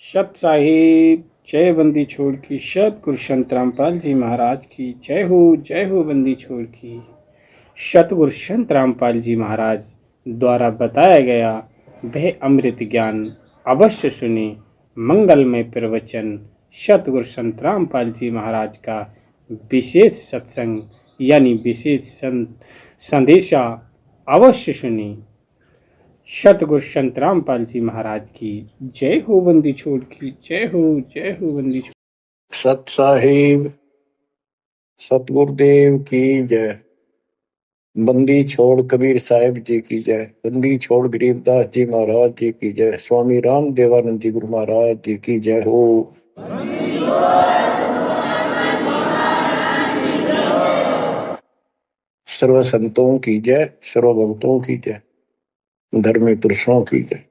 सत साहिब जय बंदी छोड़ की। सतगुरु संत रामपाल जी महाराज की जय हो बंदी छोड़ की। सतगुरु संत रामपाल जी महाराज द्वारा बताया गया वह अमृत ज्ञान अवश्य सुने। मंगलमय प्रवचन सतगुरु संत रामपाल जी महाराज का विशेष सत्संग यानी विशेष संदेशा अवश्य सुने। सतगुरु संत रामपाल जी महाराज की जय हो बंदी छोड़ की। जय हो बंदी छोड़। सत साहिब सतगुरुदेव की जय। बंदी छोड़ कबीर साहिब जी की जय। बंदी छोड़ गरीबदास जी महाराज जी की जय। स्वामी राम देवानंद जी गुरु महाराज जी की जय हो। सर्व संतों की जय, सर्व भक्तों की जय, धर्मी पुरुषों की जय।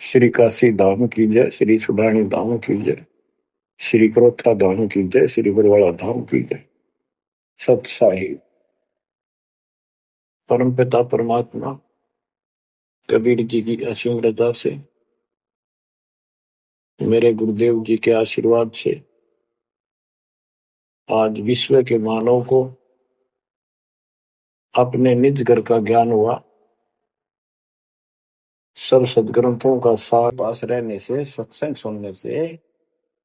श्री काशी धाम की जय, श्री सुडानी धाम की जय, श्री क्रोथा धाम की जय, श्री बरवाड़ा धाम की जय। सत साहिब परमपिता परमात्मा कबीर जी की असीम रजा से, मेरे गुरुदेव जी के आशीर्वाद से आज विश्व के मानव को अपने निज घर का ज्ञान हुआ। सब सदग्रंथों का सार पास रहने से, सत्संग सुनने से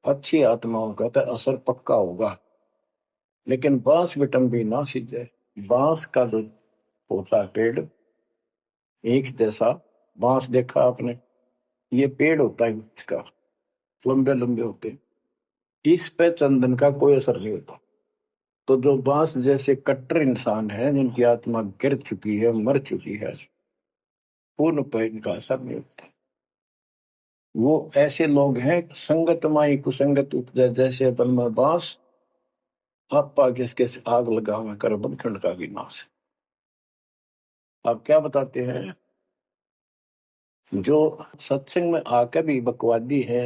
अच्छी आत्माओं का तो असर पक्का होगा। लेकिन बांस विटम्बी ना सिद्धे। बांस का जो होता पेड़ एक जैसा, बांस देखा आपने, ये पेड़ होता है इसका, लंबे लंबे होते हैं, इस पे चंदन का कोई असर नहीं होता। तो जो बांस जैसे कट्टर इंसान है, जिनकी आत्मा गिर चुकी है, मर चुकी है, पूर्ण पर इनका असर नहीं होता। वो ऐसे लोग हैं, संगत माई कुसंगत उपजा, जैसे अपन में बांस आपा किसके आग लगावे कर बनखंड का विनाश। आप क्या बताते हैं, जो सत्संग में आकर भी बकवादी है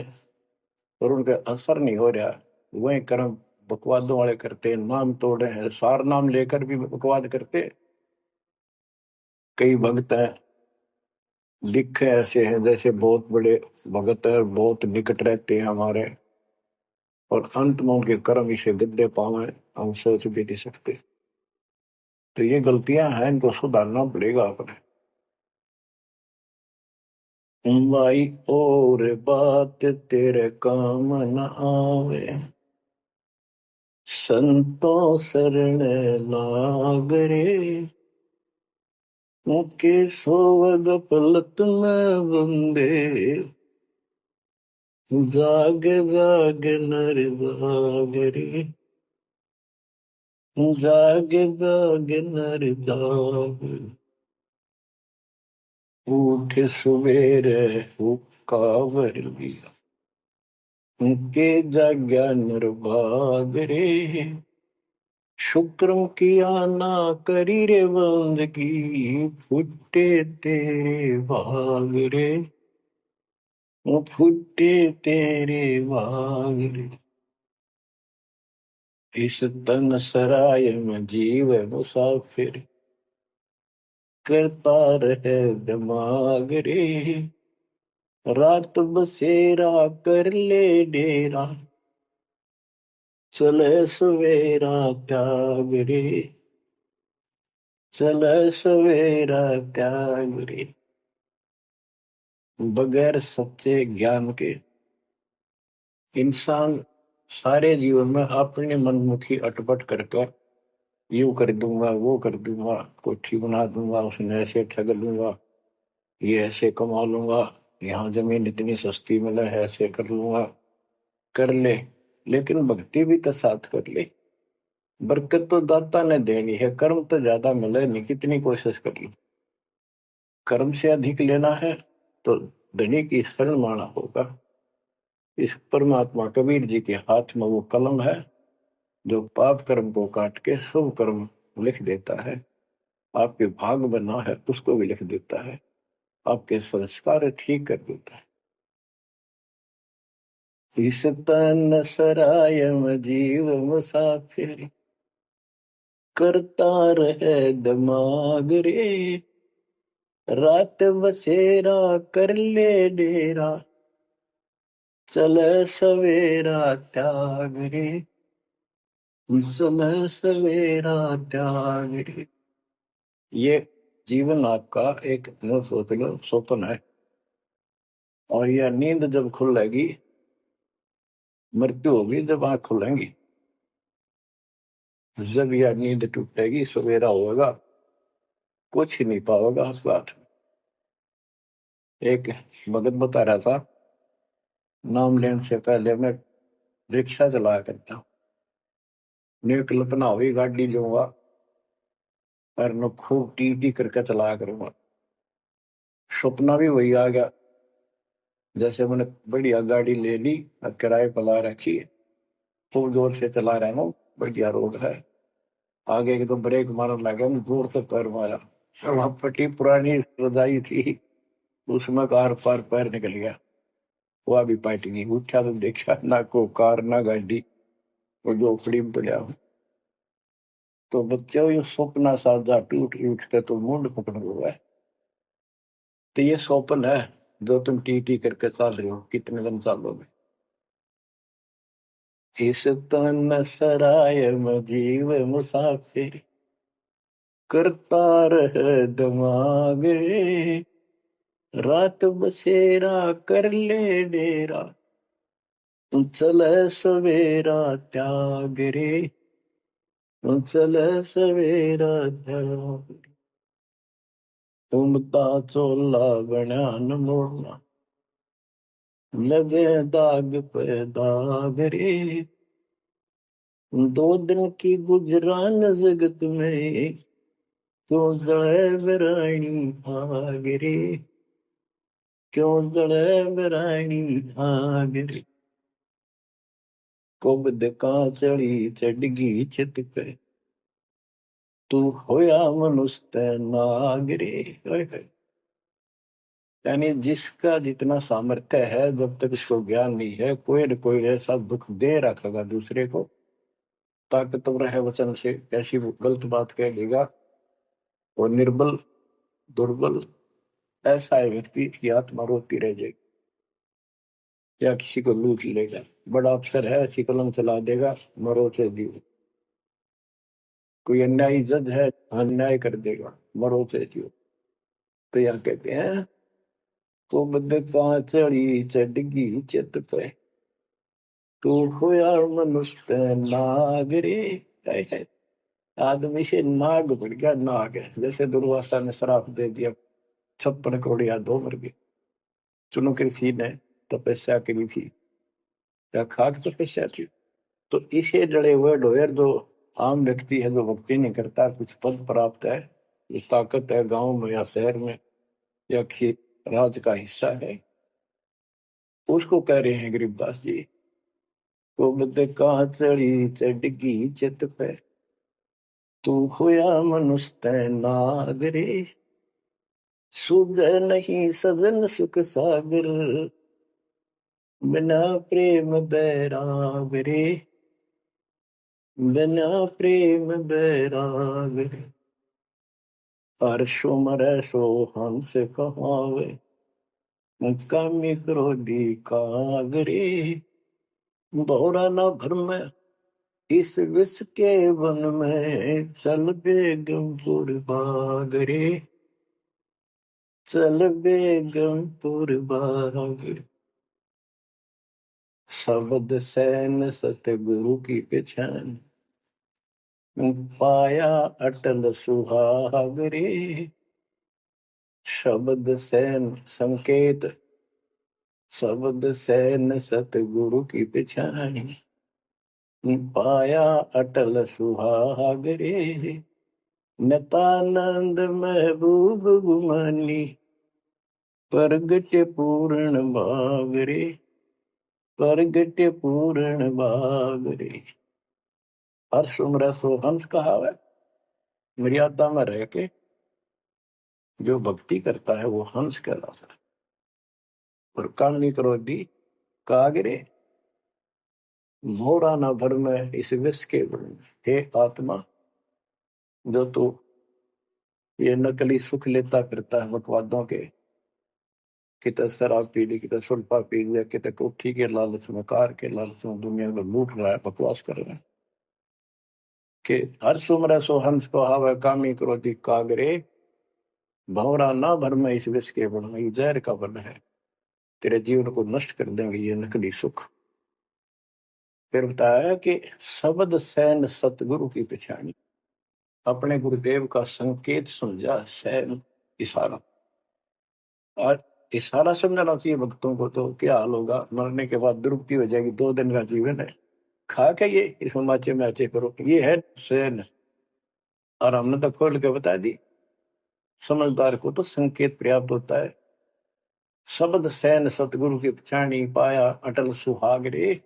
और उनका असर नहीं हो रहा, वही कर्म बकवादों वाले करते हैं, नाम तोड़ रहे हैं, सार नाम लेकर भी बकवाद करते। कई भक्त हैं, लिखे ऐसे हैं जैसे बहुत बड़े भगत है, बहुत निकट रहते हैं हमारे, और अंत में उनके कर्म इसे गद्दे पावे, हम सोच भी नहीं सकते। तो ये गलतियां हैं, इनको सुधारना पड़ेगा अपने। माई और बात तेरे काम न आवे, संतों शरण लाग रे, मुके सोवग पलत में बंदे, जाग जाग नर जाग रे, जाग जाग नर जाग। उठ सवेरे हुक्कावर लिया, उनके जाग्या नर भाग रे, शुक्रम किया ना करी रे बंदगी, फुटे तेरे भाग रे, फुटे तेरे भाग रे। इस तन सराय में जीव मुसाफिर, करता रहे दिमाग रे, रात बसेरा कर ले डेरा, चले सवेरा त्याग रे, चले सवेरा त्याग रे। बगैर सच्चे ज्ञान के इंसान सारे जीवन में अपनी मनमुखी अटपट करके, यूं कर दूंगा, वो कर दूंगा, कोठी बना दूंगा, उसने ऐसे ठग लूंगा, ये ऐसे कमा लूंगा, यहाँ जमीन इतनी सस्ती मिले है, ऐसे कर लूंगा, कर ले। लेकिन भक्ति भी तो साथ कर ले। बरकत तो दाता ने देनी है, कर्म तो ज्यादा मिले नहीं, कितनी कोशिश कर लो। कर्म से अधिक लेना है तो धनी की शरण माना होगा। इस परमात्मा कबीर जी के हाथ में वो कलम है जो पाप कर्म को काट के शुभ कर्म लिख देता है। आपके भाग में ना है उसको भी लिख देता है, आपके संस्कार ठीक कर देता है। इस तन सराय में जीव मुसाफिर, करता रहे दिमाग रे, रात बसेरा कर ले डेरा, चले सवेरा त्याग रे, चले सवेरा त्याग रे। ये जीवन आपका एक न सोच लो स्वप्न है, और यह नींद जब खुलेगी, मृत्यु होगी जब आंख खुलेंगी, जब यह नींद टूटेगी सवेरा होगा, कुछ ही नहीं पाओगा उस बात। एक भगत बता रहा था, नाम लेने से पहले मैं रिक्शा चलाया करता, ने कल्पना हुई गाड़ी लूंगा और न खूब टी टी करके चलाया करूंगा। सपना भी वही आ गया, जैसे मैंने बढ़िया गाड़ी ले ली और किराए पर ला रखी, खूब जोर से चला रहा हूँ, बढ़िया रोड है, आगे एकदम ब्रेक मारने लगा, जोर से पैर मारा, वहां फटी पुरानी रजाई थी, उसमें कार पार पैर निकल गया, वह भी पार्टी नहीं उठा, तो देखा ना को कार ना गाड़ी, वो झोपड़ी में पड़ा हूँ। तो बच्चों ये सपना साजा टूट टूट के तो मुंड पकड़ हुआ है। तो ये स्वप्न है जो तुम टी टी करके चल रहे हो, कितने दिन चलोगे। इस तन सराय में जीव मुसाफिर, करता रह दिमाग रे, रात बसेरा कर ले डेरा, चले सवेरा त्याग रे, चले सवेरा त्याग। उमता चोला बना न मोड़ना, लगे दाग पे दाग रे, दो दिन की गुजरान जगत में, क्यों जड़े बरानी आग रे, क्यों जड़े बरानी आग रे। कुबद का चढ़ी चढ़गी छित पे, तू होया मनुष्य नाग रे। यानी जिसका जितना सामर्थ्य है, जब तक उसको ज्ञान नहीं है, कोई न कोई ऐसा दुख दे रखेगा दूसरे को, ताकतवर है वचन से ऐसी गलत बात कह देगा, और निर्बल दुर्बल ऐसा है व्यक्ति की आत्मा रोती रह जाएगी, या किसी को लूट लेगा। बड़ा अफसर है, ऐसी कलम चला देगा, मरो से जीव। कोई अन्यायी जज है, अन्याय कर देगा, मरो से जीव। तो यह कहते हैं, तो बद का चढ़ी चढ़गी चित पे, तू होया मनुष्य नाग रे। आदमी से नाग बढ़ गया, नाग है। जैसे दुर्वासा ने श्राप दे दिया, 56 करोड़ या 2 मर गए। चुनो कृषि ने तपस्या करी थी, या खाक तपस्या थी। तो इसे जड़े हुए ढोयर जो आम व्यक्ति है, जो भक्ति नहीं करता, कुछ पद प्राप्त है, इस ताकत है गांव में या शहर में या राज का हिस्सा है, उसको कह रहे हैं गरीबदास जी, तो बद का चढ़ी चढ़गी चित पे, तू होया मनुष्य नाग रे, सुध नहीं सजन सुख सागर, बिना प्रेम बैराग रे, बिना प्रेम बैराग रे। हर्षो मरै सो हंस कहावे, कामी क्रोधी काग रे, बहुरा न भरमै इस विष के वन में, चल बेगमपुर बाग रे, चल बेगमपुर बाग। शब्द सैन सतगुरु की पहचान, पाया अटल सुहाग रे। शब्द सैन संकेत, शब्द सैन सतगुरु की पहचान, पाया अटल सुहाग रे। नतानंद महबूब गुमानी, प्रगट पूर्ण भाग रे, प्रगट पूर्ण भाग रे। हर्ष उम्र सो हंस कहावे, मर्यादा में रह के जो भक्ति करता है वो हंस कहलाता है। और कामी क्रोधी कागरे, मोरा न भर में इस विष के वर्ण। हे आत्मा, जो तू ये नकली सुख लेता फिरता है मतवादों के, कितना शराब पी ली, कितना सुल्फा पी लिया, कितना कोठी के लालच में, कार के लालच में दुनिया को लूट रहा है, बकवास कर रहा है कि हर सुमर सो हंस को हावे कामी क्रोधी कागरे, भंवरा ना भर में इस विष के बन, ये जहर का बन है, तेरे जीवन को नष्ट कर देंगे ये नकली सुख। फिर बताया कि शब्द सैन सतगुरु की पहचानी, अपने गुरुदेव का संकेत समझा सैन, इशारा। और इशारा समझना चाहिए भक्तों को, तो क्या हाल होगा, मरने के बाद दुर्गति हो जाएगी, 2 दिन का जीवन है, खा के ये इस माचे मैचे करो, ये है सैन। और हमने तो खोल के बता दी, समझदार को तो संकेत पर्याप्त होता है। शब्द सैन सतगुरु की पहचानी, पाया अटल सुहाग रे,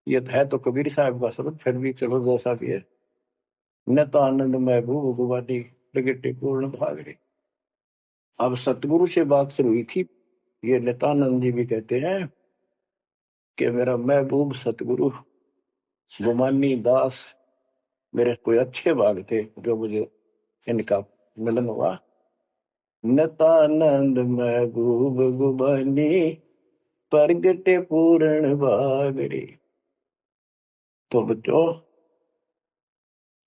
ये है तो कबीर साहब का शब्द, फिर भी चलो जैसा भी है। न तो आनंद महबूब भगवानी प्रगटे पूर्ण भाग रे। अब सतगुरु से बात शुरू हुई थी, ये नित्यानंद जी भी कहते हैं कि मेरा महबूब सतगुरु गुमानी दास, मेरे कोई अच्छे भाग थे जो मुझे इनका मिलन हुआ। नित्यानंद महबूब गुमानी प्रगटे पूर्ण भाग रे। तो बच्चों,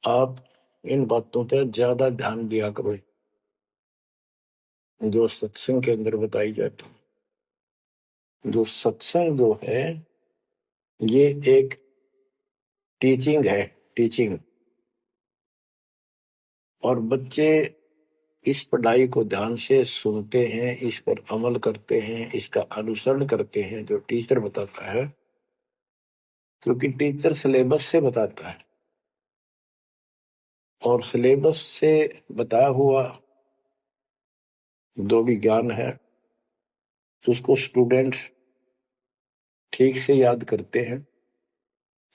आप इन बातों पे ज्यादा ध्यान दिया करो जो सत्संग के अंदर बताई जाती है। जो सत्संग जो है ये एक टीचिंग है, टीचिंग। और बच्चे इस पढ़ाई को ध्यान से सुनते हैं, इस पर अमल करते हैं, इसका अनुसरण करते हैं जो टीचर बताता है, क्योंकि टीचर सिलेबस से बताता है और सिलेबस से बताया हुआ जो भी ज्ञान है उसको स्टूडेंट्स ठीक से याद करते हैं,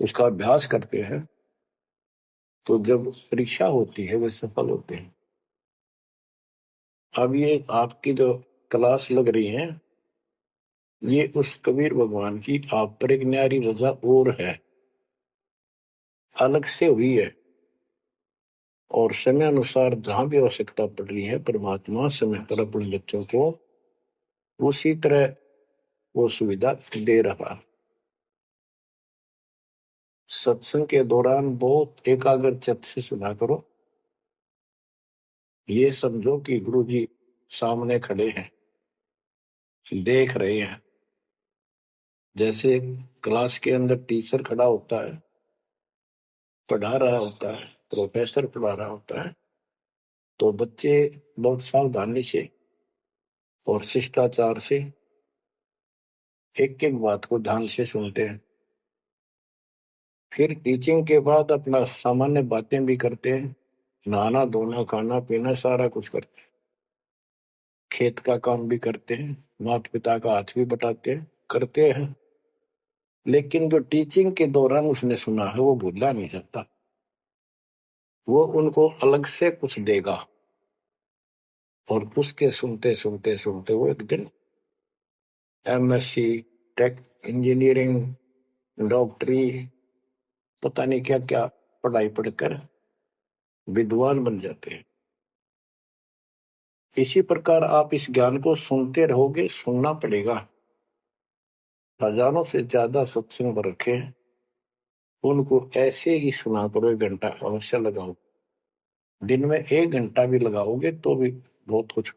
उसका अभ्यास करते हैं, तो जब परीक्षा होती है वे सफल होते हैं। अब ये आपकी जो क्लास लग रही है ये उस कबीर भगवान की आप पर एक न्यारी रजा और है, अलग से हुई है। और समय अनुसार जहां भी आवश्यकता पड़ रही है परमात्मा समय पर अपने बच्चों को उसी तरह वो सुविधा दे रहा। सत्संग के दौरान बहुत एकाग्र चित्त से सुना करो, ये समझो कि गुरु जी सामने खड़े हैं, देख रहे हैं। जैसे क्लास के अंदर टीचर खड़ा होता है, पढ़ा रहा होता है, प्रोफेसर पढ़ा रहा होता है, तो बच्चे बहुत सावधानी से और शिष्टाचार से एक एक बात को ध्यान से सुनते हैं। फिर टीचिंग के बाद अपना सामान्य बातें भी करते हैं, नहाना धोना खाना पीना सारा कुछ करते हैं, खेत का काम भी करते हैं, माता पिता का हाथ भी बटाते हैं, करते हैं। लेकिन जो टीचिंग के दौरान उसने सुना है वो भूलना नहीं सकता, वो उनको अलग से कुछ देगा। और उसके सुनते सुनते सुनते वो एक दिन एमएससी, टेक, इंजीनियरिंग, डॉक्टरी, पता नहीं क्या क्या पढ़ाई पढ़कर विद्वान बन जाते हैं। इसी प्रकार आप इस ज्ञान को सुनते रहोगे, सुनना पड़ेगा। हजारों से ज्यादा सत्संग रखे हैं, उनको ऐसे ही सुना करो, 1 घंटा अवश्य लगाओ। दिन में 1 घंटा भी लगाओगे तो भी बहुत कुछ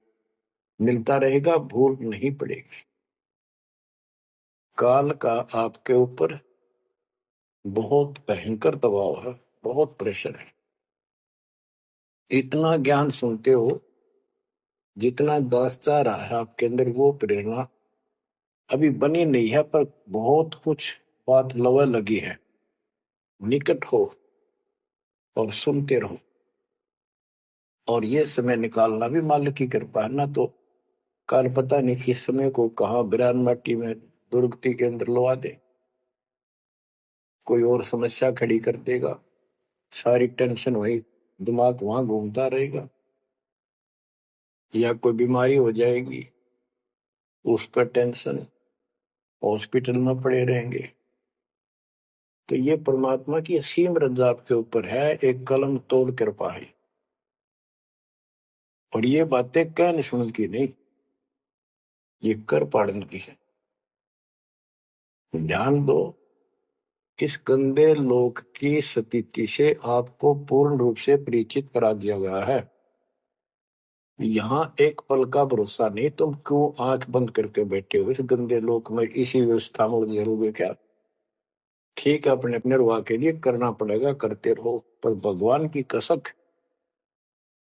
मिलता रहेगा, भूल नहीं पड़ेगी। काल का आपके ऊपर बहुत भयंकर दबाव है, बहुत प्रेशर है। इतना ज्ञान सुनते हो, जितना दास चाह रहा है आपके अंदर वो प्रेरणा अभी बनी नहीं है, पर बहुत कुछ बात लवा लगी है। निकट हो और सुनते रहो। और ये समय निकालना भी मालिक की कृपा है ना, तो कल पता नहीं इस समय को कहाँ बिरान माटी में दुर्गति के अंदर लवा दे, कोई और समस्या खड़ी कर देगा, सारी टेंशन वही दिमाग वहां घूमता रहेगा, या कोई बीमारी हो जाएगी उस पर टेंशन, हॉस्पिटल में पड़े रहेंगे। तो ये परमात्मा की असीम रजा आपके ऊपर है, एक कलम तोड़ कृपा है। और ये बातें कहने सुन की नहीं, ये कर पाड़न की है। ध्यान दो, इस गंदे लोक की स्थिति से आपको पूर्ण रूप से परिचित करा दिया गया है। यहाँ एक पल का भरोसा नहीं, तुम क्यों आंख बंद करके बैठे हो इस गंदे लोक में, इसी व्यवस्था में उलझे रहोगे क्या? ठीक है, अपने अपने निर्वाह के लिए करना पड़ेगा, करते रहो, पर भगवान की कसक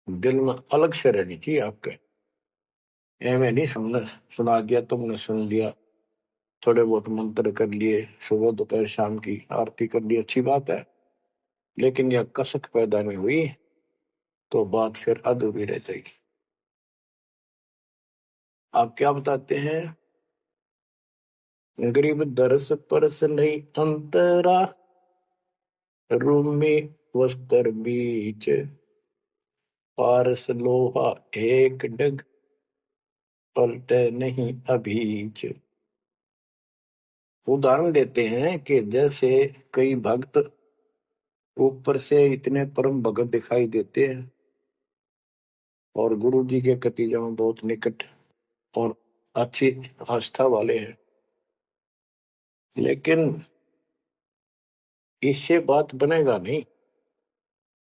दिल में अलग से रहनी चाहिए आपके। एवं नहीं सुना दिया तुमने, सुन लिया, थोड़े बहुत मंत्र कर लिए, सुबह दोपहर शाम की आरती कर ली, अच्छी बात है, लेकिन यह कसक पैदा नहीं हुई तो बात फिर अधूरी रह जाएगी। आप क्या बताते हैं? गरीब दरस परस नहीं अंतरा, रूमी वस्त्र बीच, पारस लोहा एक डग, पलटे नहीं अभीच। उदाहरण देते हैं कि जैसे कई भक्त ऊपर से इतने परम भगत दिखाई देते हैं और गुरु जी के कतीजा में बहुत निकट और अच्छी आस्था वाले हैं, लेकिन इससे बात बनेगा नहीं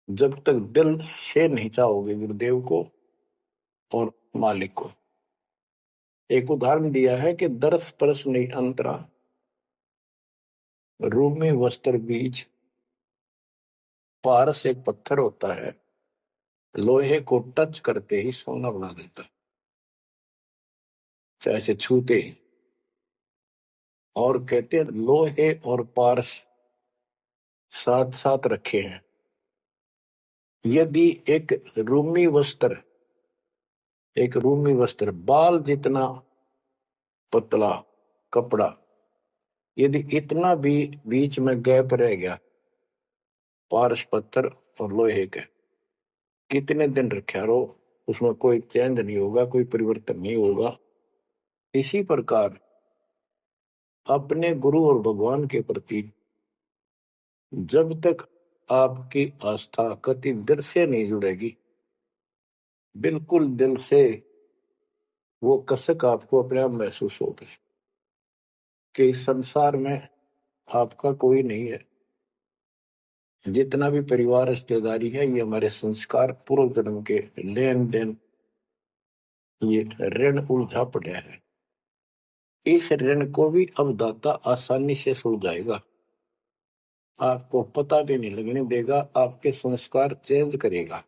जब तक दिल से नहीं चाहोगे गुरुदेव को और मालिक को। एक उदाहरण दिया है कि दरस परस नहीं अंतरा, रूमी वस्त्र बीज। पारस एक पत्थर होता है, लोहे को टच करते ही सोना बना देता है, चाहे से छूते ही। और कहते हैं लोहे और पारस साथ साथ रखे हैं। यदि एक रूमी वस्त्र बाल जितना पतला कपड़ा, यदि इतना भी बीच में गैप रह गया पारस पत्थर और लोहे के, कितने दिन रखा रहो, उसमें कोई चेंज नहीं होगा, कोई परिवर्तन नहीं होगा। इसी प्रकार अपने गुरु और भगवान के प्रति जब तक आपकी आस्था कति दिल से नहीं जुड़ेगी, बिल्कुल दिल से, वो कसक आपको अपने आप महसूस होगी कि इस संसार में आपका कोई नहीं है। जितना भी परिवार रिश्तेदारी है, ये हमारे संस्कार पूर्व जन्म के लेन देन, ये ऋण उलझा पड़ा है। इस ऋण को भी अब दाता आसानी से सुलझाएगा, आपको पता भी नहीं लगने देगा, आपके संस्कार चेंज करेगा,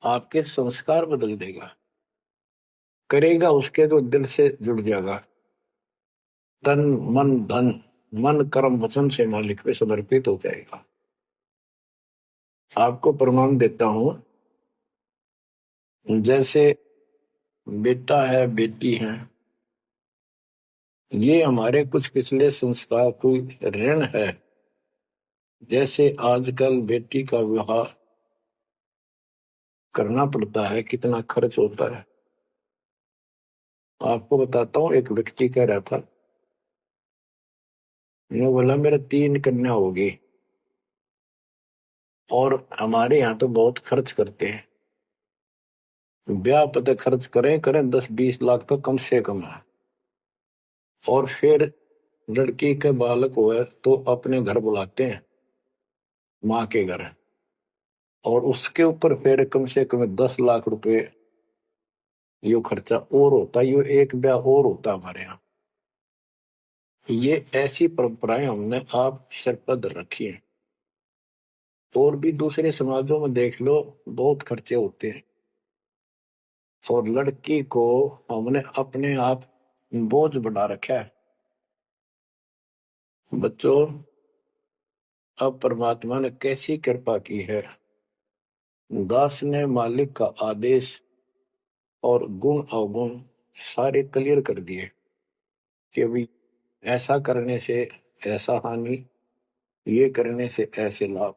आपके संस्कार बदल देगा, करेगा उसके तो दिल से जुड़ जाएगा, तन मन धन, मन कर्म वचन से मालिक पे समर्पित हो जाएगा। आपको प्रमाण देता हूं, जैसे बेटा है बेटी है, ये हमारे कुछ पिछले संस्कार कोई ऋण है। जैसे आजकल बेटी का विवाह करना पड़ता है, कितना खर्च होता है। आपको बताता हूँ, एक व्यक्ति कह रहा था, मैं बोला मेरा 3 कन्या होगी और हमारे यहाँ तो बहुत खर्च करते हैं, ब्याह पता खर्च करें करें 10-20 लाख तो कम से कम है, और फिर लड़की के बालक हुए तो अपने घर बुलाते हैं, माँ के घर, और उसके ऊपर फिर कम से कम 10 लाख रुपए यो खर्चा और होता है, यो एक ब्याह और होता है हमारे यहाँ। ये ऐसी परंपराएं हमने आप सिर पर धर रखी है, और भी दूसरे समाजों में देख लो, बहुत खर्चे होते हैं, और लड़की को हमने अपने आप बोझ बना रखा है। बच्चों, अब परमात्मा ने कैसी कृपा की है, दास ने मालिक का आदेश और गुण अवगुण सारे क्लियर कर दिए कि अभी ऐसा करने से ऐसा हानि, ये करने से ऐसे लाभ।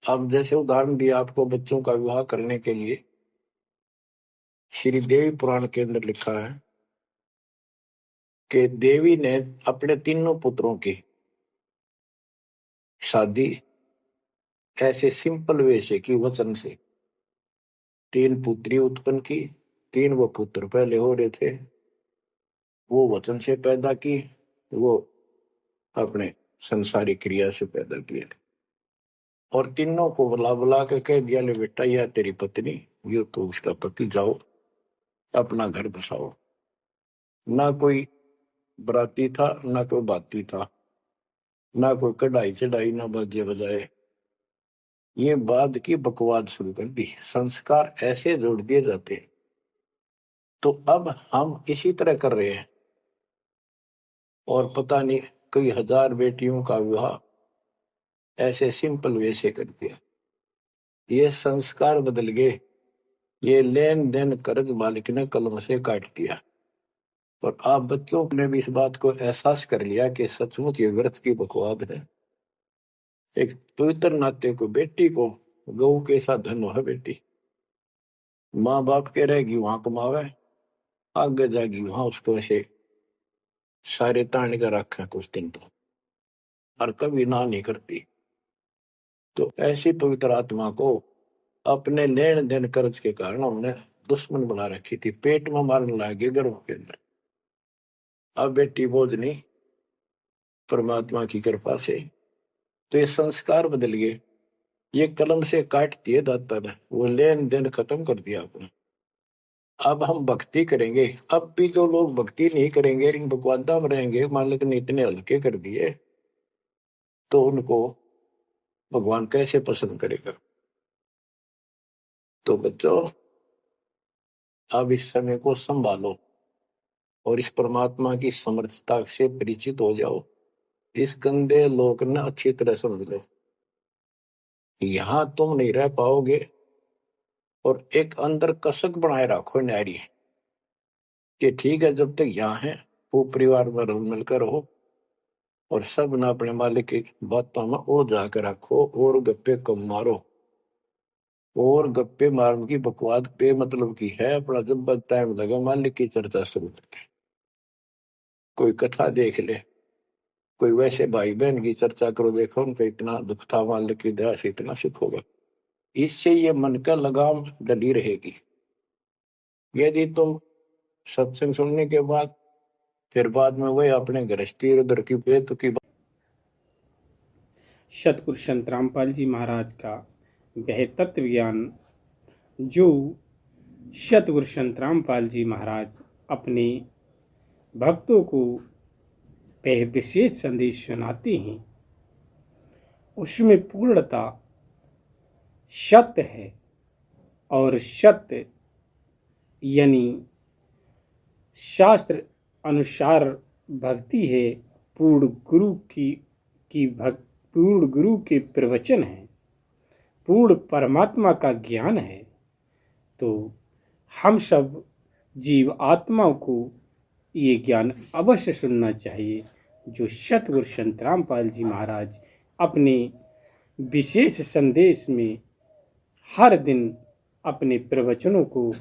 अब जैसे उदाहरण दिया आपको बच्चों का विवाह करने के लिए, श्री देवी पुराण के अंदर लिखा है कि देवी ने अपने तीनों पुत्रों की शादी ऐसे सिंपल वे से की, वचन से। 3 पुत्री उत्पन्न की 3 वो पुत्र पहले हो रहे थे, वो वचन से पैदा की, वो अपने संसारिक क्रिया से पैदा किए थे। और तीनों को बुला बुला के कह दिया, ले बेटा यह तेरी पत्नी, ये तो उसका पति, जाओ अपना घर बसाओ। ना कोई बराती था, ना कोई बाती था, ना कोई कढ़ाई चढ़ाई, ना बाजे बजाए। ये बाद की बकवाद शुरू कर दी, संस्कार ऐसे जोड़ दिए जाते हैं। तो अब हम इसी तरह कर रहे हैं, और पता नहीं कई हजार बेटियों का विवाह ऐसे सिंपल वे से कर दिया। ये संस्कार बदल गए, ये लेन देन कर्ज मालिक ने कलम से काट दिया। और आप बच्चों ने भी इस बात को एहसास कर लिया कि सचमुच ये व्यर्थ की बकवाद है। एक पवित्र नाते को, बेटी को गऊ के साथ धन है बेटी, माँ बाप के रहेगी वहां कमावे, आगे जाएगी वहां उसको ऐसे सारे ताने का रखा कुछ दिन तो, और कभी ना नहीं करती। तो ऐसी पवित्र आत्मा को अपने लेन देन कर्ज के कारण हमने दुश्मन बना रखी थी, पेट में मारने लगे गर्भ के अंदर। अब बेटी बोझ नहीं, परमात्मा की कृपा से तो ये संस्कार बदल गए। ये कलम से काट दिए दाता ने, वो लेन देन खत्म कर दिया आपने। अब हम भक्ति करेंगे। अब भी जो लोग भक्ति नहीं करेंगे, इन बकवादा में रहेंगे, मालिक ने इतने हल्के कर दिए, तो उनको भगवान कैसे पसंद करेगा। तो बच्चों, अब इस समय को संभालो और इस परमात्मा की समर्थता से परिचित हो जाओ। इस गंदे लोक ने अच्छी तरह समझ लो, यहां तुम नहीं रह पाओगे। और एक अंदर कसक बनाए रखो नारी कि ठीक है, जब तक यहाँ है वो परिवार में रल मिलकर रहो, और सब ना अपने मालिक की बातों में ओ जाकर रखो, और गप्पे कम मारो। और गप्पे मारने की बकवाद पे मतलब की है, अपना जब टाइम लगा मालिक की चर्चा शुरू करते, कोई कथा देख ले, कोई वैसे भाई बहन की चर्चा करो, देखो उनका इतना दुख था, मालिक की दया से इतना सुख होगा। इससे ये मन का लगाम डली रहेगी। यदि तुम सत्संग सुनने के बाद फिर बाद में वही अपने गृहस्थी उधर की बेत की सतगुरु संत रामपाल जी महाराज का वह तत्व ज्ञान जो सतगुरु संत रामपाल जी महाराज अपने भक्तों को वह विशेष संदेश सुनाते हैं, उसमें पूर्णता सत्य है। और सत्य यानी शास्त्र अनुसार भक्ति है, पूर्ण गुरु की भक्ति, पूर्ण गुरु के प्रवचन है, पूर्ण परमात्मा का ज्ञान है। तो हम सब जीव आत्माओं को ये ज्ञान अवश्य सुनना चाहिए, जो सतगुरु संत रामपाल जी महाराज अपने विशेष संदेश में हर दिन अपने प्रवचनों को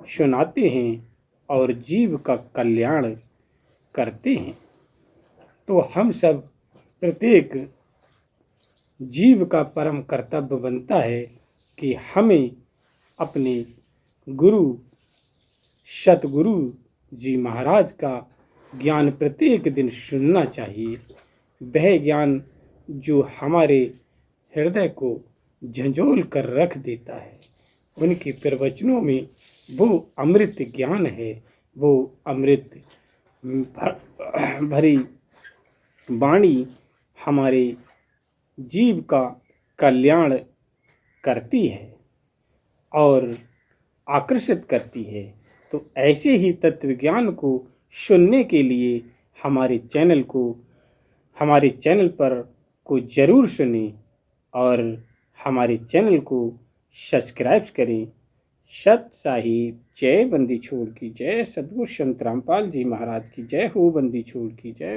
सुनाते हैं और जीव का कल्याण करते हैं। तो हम सब प्रत्येक जीव का परम कर्तव्य बनता है कि हमें अपने गुरु सतगुरु जी महाराज का ज्ञान प्रत्येक दिन सुनना चाहिए। वह ज्ञान जो हमारे हृदय को झंझोल कर रख देता है, उनके प्रवचनों में वो अमृत ज्ञान है, वो अमृत भरी वाणी हमारे जीव का कल्याण करती है और आकर्षित करती है। तो ऐसे ही तत्व ज्ञान को सुनने के लिए हमारे चैनल पर को जरूर सुनें और हमारे चैनल को सब्सक्राइब करें। सत साहिब जय, बंदी छोड़ की जय, सतगुरु संत रामपाल जी महाराज की जय हो, बंदी छोड़ की जय।